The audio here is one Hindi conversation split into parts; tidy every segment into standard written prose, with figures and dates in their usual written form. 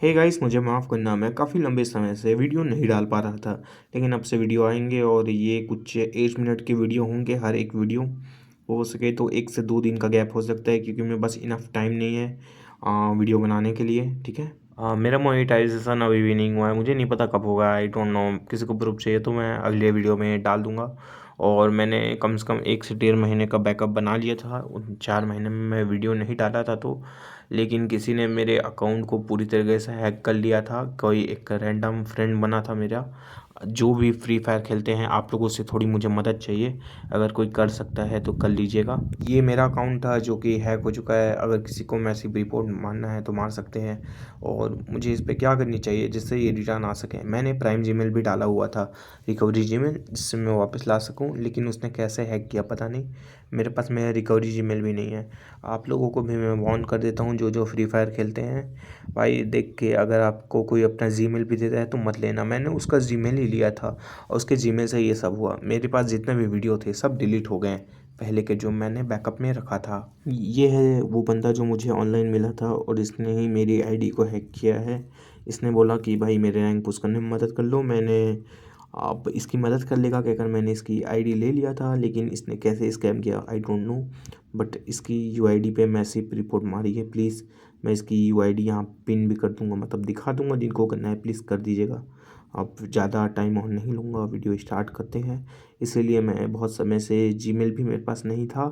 हे गाइस, मुझे माफ़ करना, मैं काफ़ी लंबे समय से वीडियो नहीं डाल पा रहा था। लेकिन अब से वीडियो आएंगे और ये कुछ 8 मिनट के वीडियो होंगे। हर एक वीडियो हो सके तो 1 से 2 दिन का गैप हो सकता है, क्योंकि मेरे पास इनफ टाइम नहीं है वीडियो बनाने के लिए। ठीक है। मेरा मोनेटाइजेशन अभी भी नहीं हुआ है, मुझे नहीं पता कब होगा। I don't know. किसी को प्रूफ चाहिए तो मैं अगले वीडियो में डाल दूंगा। और मैंने कम से कम 1 से 1.5 महीने का बैकअप बना लिया था। उन 4 महीने में मैं वीडियो नहीं डाला था तो, लेकिन किसी ने मेरे अकाउंट को पूरी तरीके से हैक कर लिया था। कोई एक रैंडम फ्रेंड बना था मेरा, जो भी फ्री फायर खेलते हैं। आप लोगों से थोड़ी मुझे मदद चाहिए, अगर कोई कर सकता है तो कर लीजिएगा। ये मेरा अकाउंट था जो कि हैक हो चुका है। अगर किसी को मैसिव रिपोर्ट मारना है तो मार सकते हैं। और मुझे इस पर क्या करनी चाहिए जिससे ये रिटर्न आ सके। मैंने प्राइम जीमेल भी डाला हुआ था, रिकवरी जीमेल, जिससे मैं वापस ला सकूं। लेकिन उसने कैसे हैक किया पता नहीं। मेरे पास मेरा रिकवरी जीमेल भी नहीं है। आप लोगों को भी मैं वार्न कर देता हूँ, जो जो फ्री फायर खेलते हैं, भाई देख के अगर आपको कोई अपना जीमेल भी देता है तो मत लेना। मैंने उसका जीमेल ही लिया था और उसके जीमेल से ये सब हुआ। मेरे पास जितने भी वीडियो थे सब डिलीट हो गए पहले के, जो मैंने बैकअप में रखा था। ये है वो बंदा जो मुझे ऑनलाइन मिला था और इसने ही मेरी आईडी को हैक किया है। इसने बोला कि भाई मेरे रैंक पुश करने में मदद कर लो। मैंने आप इसकी मदद कर लेगा कहकर मैंने इसकी आईडी ले लिया था। लेकिन इसने कैसे स्कैम किया आई डोंट नो। बट इसकी यूआईडी पे मैसिव रिपोर्ट मारी है। प्लीज़, मैं इसकी यूआईडी यहाँ पिन भी कर दूंगा, मतलब दिखा दूंगा। जिनको करना है प्लीज़ कर दीजिएगा। अब ज़्यादा टाइम और नहीं लूँगा, वीडियो स्टार्ट करते हैं। इसीलिए मैं बहुत समय से जीमेल भी मेरे पास नहीं था,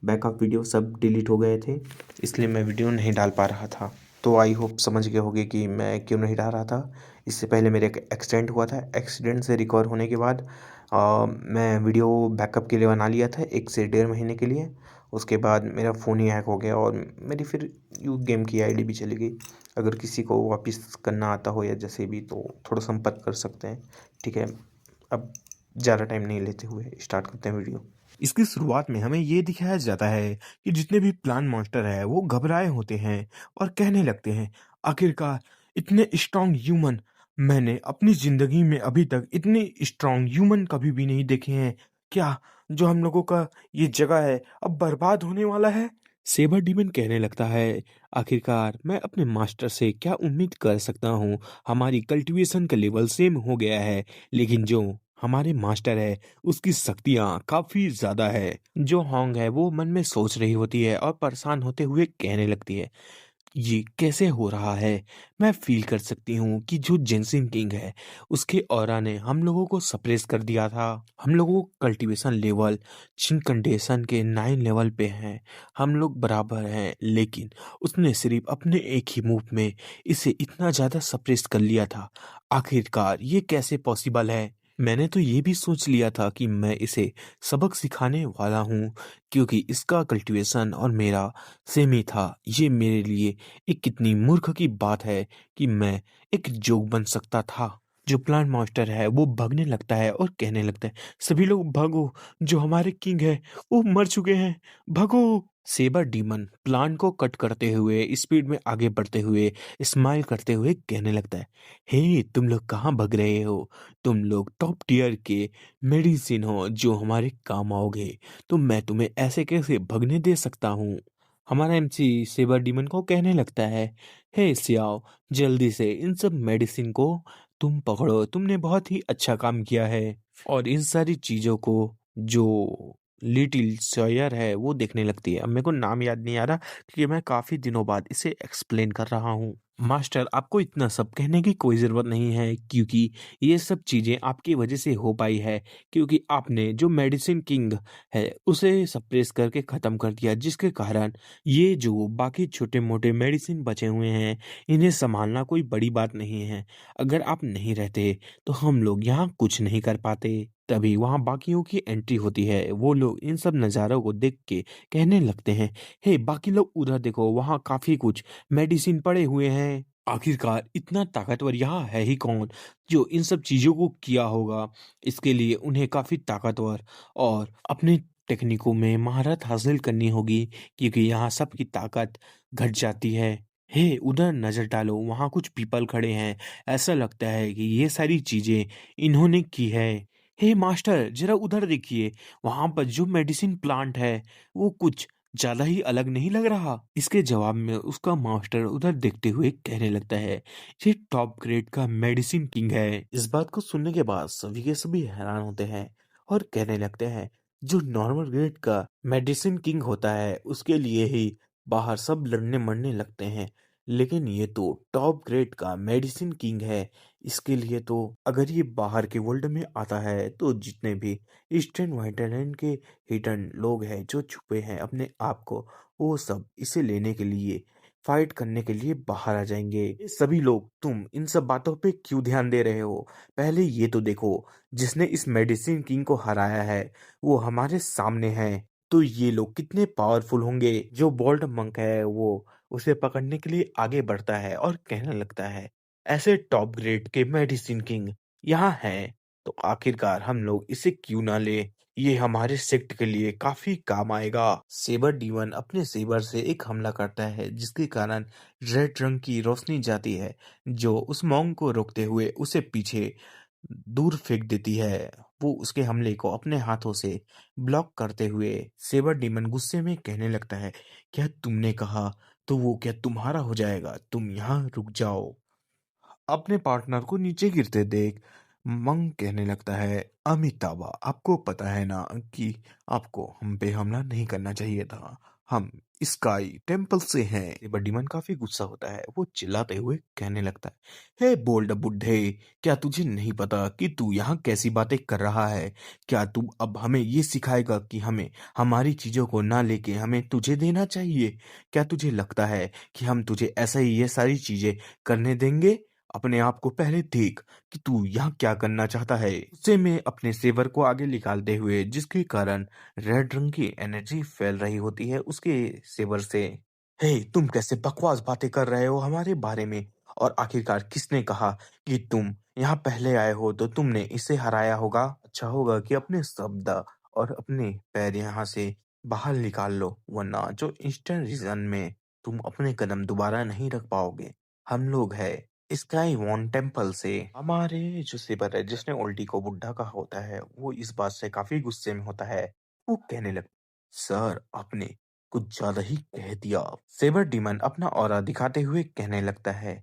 बैकअप वीडियो सब डिलीट हो गए थे, इसलिए मैं वीडियो नहीं डाल पा रहा था। तो आई होप समझ गए होगे कि मैं क्यों नहीं डाल रहा था। इससे पहले मेरे एक एक्सीडेंट हुआ था। एक्सीडेंट से रिकवर होने के बाद मैं वीडियो बैकअप के लिए बना लिया था 1 से 1.5 महीने के लिए। उसके बाद मेरा फ़ोन ही हैक हो गया और मेरी फिर यू गेम की आईडी भी चली गई। अगर किसी को वापस करना आता हो या जैसे भी, तो थोड़ा संपर्क कर सकते हैं। ठीक है। अब ज़्यादा टाइम नहीं लेते हुए स्टार्ट करते हैं वीडियो। इसकी शुरुआत में हमें ये दिखाया जाता है कि जितने भी प्लांट मॉन्स्टर है वो घबराए होते हैं और कहने लगते हैं, आखिरकार इतने स्ट्रांग ह्यूमन मैंने अपनी जिंदगी में अभी तक इतने स्ट्रांग ह्यूमन कभी भी नहीं देखे हैं। क्या जो हम लोगों का ये जगह है अब बर्बाद होने वाला है? सेबर डीमन कहने लगता है, आखिरकार मैं अपने मास्टर से क्या उम्मीद कर सकता हूँ। हमारी कल्टीवेशन का लेवल सेम हो गया है, लेकिन जो हमारे मास्टर है उसकी शक्तियाँ काफी ज्यादा है। जो होंग है वो मन में सोच रही होती है और परेशान होते हुए कहने लगती है, ये कैसे हो रहा है? मैं फील कर सकती हूँ कि जो जेंसिन किंग है उसके ऑरा ने हम लोगों को सप्रेस कर दिया था। हम लोगों को कल्टीवेशन लेवल चिनकंडेशन के 9 लेवल पे हैं। हम लोग बराबर हैं, लेकिन उसने सिर्फ अपने एक ही मूव में इसे इतना ज्यादा सप्रेस कर लिया था। आखिरकार ये कैसे पॉसिबल है? मैंने तो ये भी सोच लिया था कि मैं इसे सबक सिखाने वाला हूँ, क्योंकि इसका कल्टीवेशन और मेरा सेम ही था। ये मेरे लिए एक कितनी मूर्ख की बात है कि मैं एक जोक बन सकता था। जो प्लांट मास्टर है वो भागने लगता है और कहने लगता है, सभी लोग भागो, जो हमारे किंग है वो मर चुके हैं, भागो। सेबर डीमन प्लांट को कट करते हुए स्पीड में आगे बढ़ते हुए स्माइल करते हुए कहने लगता है, हे तुम लोग कहाँ भाग रहे हो? तुम लोग टॉप टियर के मेडिसिन हो जो हमारे काम आओगे, तो मैं तुम्हें ऐसे कैसे भगने दे सकता हूँ? हमारा एमसी सेबर डीमन को कहने लगता है, हे सियाओ, जल्दी से इन सब मेडिसिन को तुम पकड़ो, तुमने बहुत ही अच्छा काम किया है। और इन सारी चीजों को जो लिटिल सॉयर है वो देखने लगती है। अब मेरे को नाम याद नहीं आ रहा, क्योंकि मैं काफी दिनों बाद इसे एक्सप्लेन कर रहा हूँ। मास्टर, आपको इतना सब कहने की कोई ज़रूरत नहीं है, क्योंकि ये सब चीज़ें आपकी वजह से हो पाई है, क्योंकि आपने जो मेडिसिन किंग है उसे सप्रेस करके ख़त्म कर दिया, जिसके कारण ये जो बाकी छोटे मोटे मेडिसिन बचे हुए हैं इन्हें संभालना कोई बड़ी बात नहीं है। अगर आप नहीं रहते तो हम लोग यहाँ कुछ नहीं कर पाते। तभी वहाँ बाकियों की एंट्री होती है। वो लोग इन सब नज़ारों को देख के कहने लगते हैं, हे बाकी लोग उधर देखो, वहाँ काफ़ी कुछ मेडिसिन पड़े हुए हैं। आखिरकार इतना ताकतवर यहाँ है ही कौन जो इन सब चीजों को किया होगा? इसके लिए उन्हें काफी ताकतवर और अपने टेक्निकों में महारत हासिल करनी होगी, क्योंकि यहाँ सबकी ताकत घट जाती है। हे उधर नजर डालो, वहाँ कुछ पीपल खड़े हैं। ऐसा लगता है कि ये सारी चीजें इन्होंने की है। हे मास्टर, जरा उधर देखिए, वहां पर जो मेडिसिन प्लांट है वो कुछ ज़्यादा ही अलग नहीं लग रहा? इसके जवाब में उसका मास्टर उधर देखते हुए कहने लगता है, ये टॉप ग्रेड का मेडिसिन किंग है। इस बात को सुनने के बाद सभी के सभी हैरान होते हैं और कहने लगते हैं, जो नॉर्मल ग्रेड का मेडिसिन किंग होता है उसके लिए ही बाहर सब लड़ने मरने लगते हैं, लेकिन ये तो टॉप ग्रेड का मेडिसिन किंग है। इसके लिए तो अगर ये बाहर के वर्ल्ड में आता है तो जितने भी ईस्टर्न वाइटरलैंड के हिडन लोग हैं जो छुपे हैं अपने आप को, वो सब इसे लेने के लिए फाइट करने के लिए बाहर आ जाएंगे। ये सभी लोग तुम इन सब बातों पे क्यों ध्यान दे रहे हो? पहले ये तो देखो, जिसने इस मेडिसिन किंग को हराया है वो हमारे सामने है, तो ये लोग कितने पावरफुल होंगे। जो बोल्ड मंक है वो उसे पकड़ने के लिए आगे बढ़ता है और कहने लगता है, ऐसे टॉप ग्रेड के मेडिसिन किंग यहाँ हैं तो आखिरकार हम लोग इसे क्यों ना ले, ये हमारे सेक्ट के लिए काफी काम आएगा। सेबर डीवन अपने सेबर से एक हमला करता है जिसके कारण रेड रंग की रोशनी जाती है जो उस मॉन्ग को रोकते हुए उसे पीछे दूर फेंक देती है। वो उसके हमले को अपने हाथों से ब्लॉक करते हुए सेबर डीमन गुस्से में कहने लगता है, क्या तुमने कहा तो वो क्या तुम्हारा हो जाएगा, तुम यहाँ रुक जाओ। अपने पार्टनर को नीचे गिरते देख मंग कहने लगता है, अमिताभा आपको पता है ना कि आपको हम पे हमला नहीं करना चाहिए था, हम स्काई टेम्पल से हैं। ये बड्डी मन काफी गुस्सा होता है, वो चिल्लाते हुए कहने लगता है, हे बोल्ड बुड्ढे, क्या तुझे नहीं पता कि तू यहाँ कैसी बातें कर रहा है? क्या तू अब हमें ये सिखाएगा कि हमें हमारी चीजों को ना लेके हमें तुझे देना चाहिए? क्या तुझे लगता है कि हम तुझे ऐसा ही ये सारी चीजें करने देंगे? अपने आप को पहले देख कि तू यहाँ क्या करना चाहता है। उससे में अपने सेवर को आगे निकालते हुए जिसके कारण रेड रंग की एनर्जी फैल रही होती है उसके सेवर से। हे तुम कैसे बकवास बातें कर रहे हो हमारे बारे में? और आखिरकार किसने कहा कि तुम यहाँ पहले आए हो तो तुमने इसे हराया होगा? अच्छा होगा कि अपने शब्द और अपने पैर यहाँ से बाहर निकाल लो, वरना जो ईस्टर्न रीजन में तुम अपने कदम दोबारा नहीं रख पाओगे। हम लोग है स्काई वन टेम्पल से। हमारे जो सेबर है जिसने उल्टी को बुढ़ा कहा होता है वो इस बात से काफी गुस्से में होता है। वो कहने लगा, सर आपने कुछ ज्यादा ही कह दिया। सेबर डीमन अपना ऑरा दिखाते हुए कहने लगता है,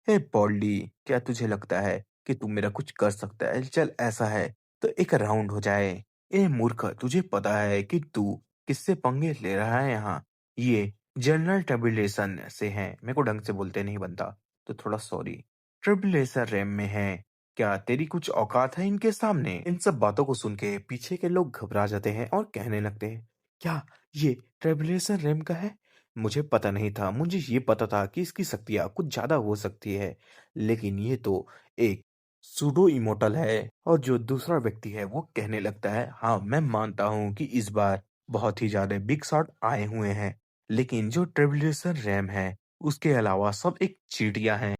हे बॉल्डी, क्या तुझे लगता है कि तू मेरा कुछ कर सकता है? चल ऐसा है तो एक राउंड हो जाए। ए मूर्ख, तुझे पता है कि तू किससे पंगे ले रहा है यहाँ? ये जनरल ट्रिबुलेशन से है, मेरे को ढंग से बोलते नहीं बनता तो थोड़ा सॉरी। ट्रिबुलेशन रैम में है, क्या तेरी कुछ औकात है इनके सामने? इन सब बातों को सुन के पीछे के लोग घबरा जाते हैं और कहने लगते हैं, क्या ये ट्रिबुलेशन रैम का है? मुझे पता नहीं था, मुझे ये पता था कि इसकी शक्तियाँ कुछ ज्यादा हो सकती है, लेकिन ये तो एक सूडो इमोटल है। और जो दूसरा व्यक्ति है वो कहने लगता है, हाँ मैं मानता हूँ कि इस बार बहुत ही ज्यादा बिग शॉट आए हुए हैं, लेकिन जो ट्रिबुलेशन रैम है उसके अलावा सब एक चींटियां हैं।